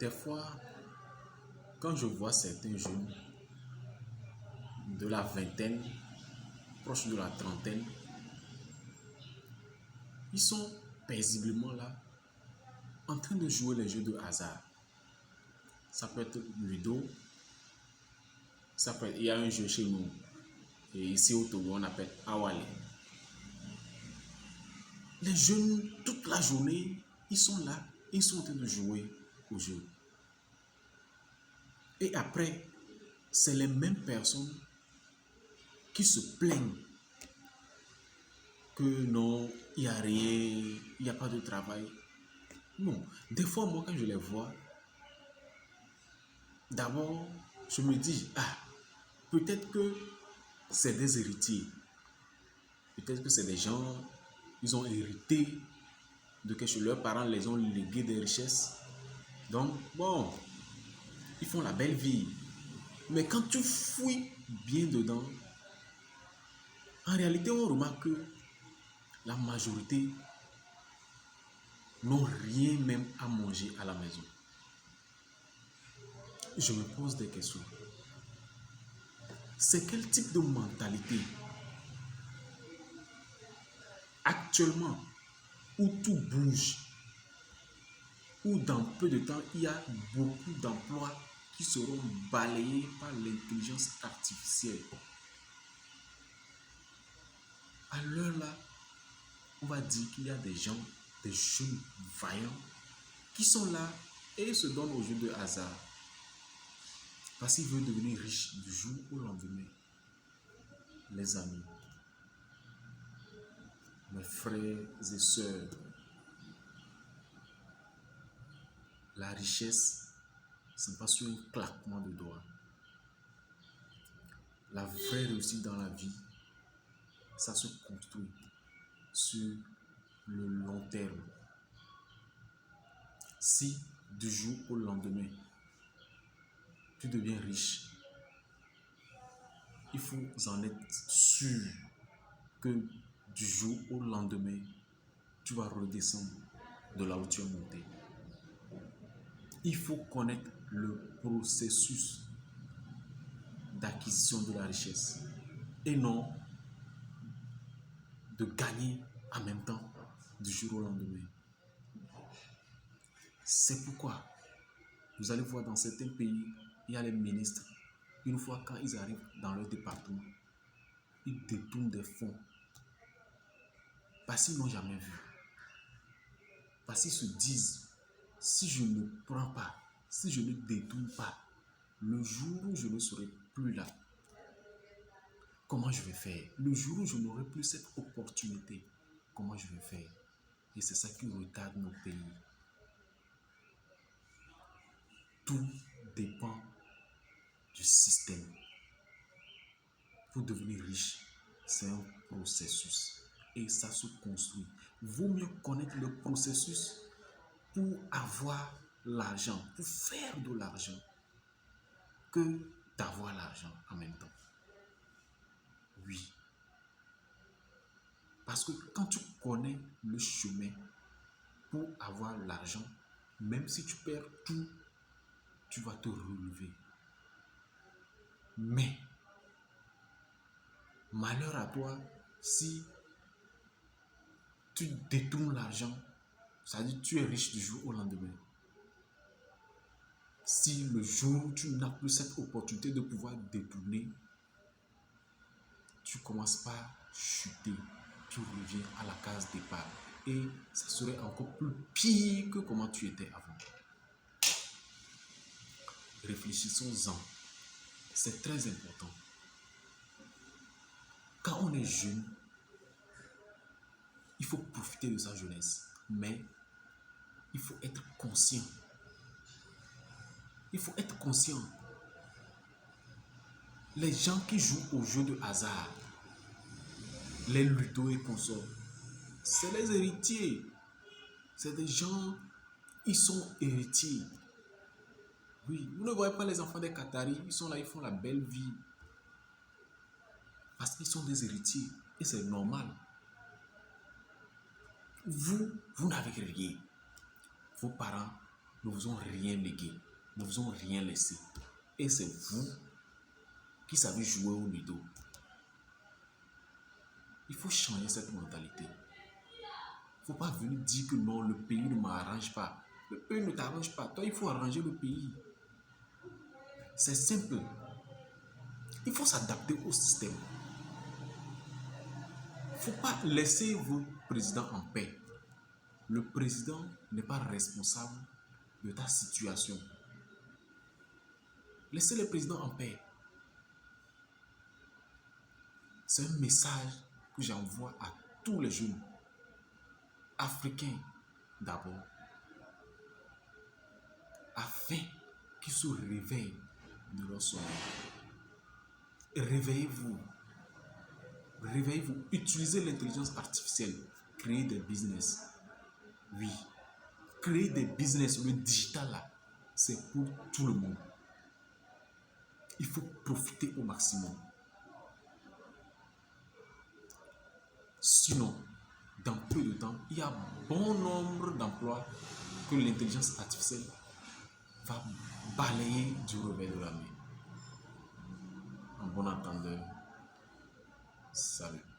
des fois, quand je vois certains jeunes de la vingtaine, proches de la trentaine, ils sont paisiblement là, en train de jouer les jeux de hasard. Ça peut être Ludo, il y a un jeu chez nous, et ici au Togo, on appelle Awale. Les jeunes, toute la journée, ils sont là, ils sont en train de jouer au jeu. Et après, c'est les mêmes personnes qui se plaignent que non, il n'y a rien, il n'y a pas de travail. Non, des fois, moi, quand je les vois, d'abord, je me dis, ah, peut-être que c'est des héritiers. Peut-être que c'est des gens, ils ont hérité de quelque chose. Leurs parents les ont légué des richesses. Donc, bon, ils font la belle vie. Mais quand tu fouilles bien dedans, en réalité, on remarque que la majorité n'ont rien même à manger à la maison. Je me pose des questions. C'est quel type de mentalité actuellement où tout bouge, où dans peu de temps, il y a beaucoup d'emplois qui seront balayés par l'intelligence artificielle. À l'heure là, on va dire qu'il y a des gens, des jeunes vaillants, qui sont là et se donnent au jeu de hasard. Parce qu'ils veulent devenir riches du jour au lendemain. Les amis, mes frères et sœurs, la richesse, ce n'est pas sur un claquement de doigts. La vraie réussite dans la vie, ça se construit sur le long terme. Si du jour au lendemain, tu deviens riche, il faut en être sûr que du jour au lendemain, tu vas redescendre de là où tu es monté. Il faut connaître le processus d'acquisition de la richesse et non de gagner en même temps du jour au lendemain. C'est pourquoi vous allez voir dans certains pays, il y a les ministres, une fois quand ils arrivent dans leur département, ils détournent des fonds parce qu'ils n'ont jamais vu. Parce qu'ils se disent, si je ne prends pas, si je ne détourne pas, le jour où je ne serai plus là, comment je vais faire? Le jour où je n'aurai plus cette opportunité, comment je vais faire? Et c'est ça qui retarde nos pays. Tout dépend du système. Pour devenir riche, c'est un processus et ça se construit. Il vaut mieux connaître le processus pour avoir l'argent, pour faire de l'argent, que d'avoir l'argent en même temps. Oui. Parce que quand tu connais le chemin pour avoir l'argent, même si tu perds tout, tu vas te relever. Mais, malheur à toi, si tu détournes l'argent, c'est-à-dire tu es riche du jour au lendemain. Si le jour où tu n'as plus cette opportunité de pouvoir détourner, tu commences par chuter, tu reviens à la case départ. Et ça serait encore plus pire que comment tu étais avant. Réfléchissons-en. C'est très important. Quand on est jeune, il faut profiter de sa jeunesse. Mais il faut être conscient. Il faut être conscient. Les gens qui jouent au jeu de hasard, les ludo et consorts, c'est les héritiers. C'est des gens, ils sont héritiers. Oui, vous ne voyez pas les enfants des Qataris, ils sont là, ils font la belle vie. Parce qu'ils sont des héritiers. Et c'est normal. Vous n'avez rien. Vos parents ne vous ont rien légué, ne vous ont rien laissé. Et c'est vous qui savez jouer au ludo. Il faut changer cette mentalité. Il ne faut pas venir dire que non, le pays ne m'arrange pas. Le pays ne t'arrange pas. Toi, il faut arranger le pays. C'est simple. Il faut s'adapter au système. Il ne faut pas laisser vos présidents en paix. Le président n'est pas responsable de ta situation. Laissez le président en paix. C'est un message que j'envoie à tous les jeunes africains d'abord, afin qu'ils se réveillent de leur sommeil. Réveillez-vous. Réveillez-vous. Utilisez l'intelligence artificielle. Créez des business. Oui. Créer des business. Le digital là, c'est pour tout le monde. Il faut profiter au maximum. Sinon, dans peu de temps, il y a bon nombre d'emplois que l'intelligence artificielle va balayer du revers de la main. En bon entendeur, salut.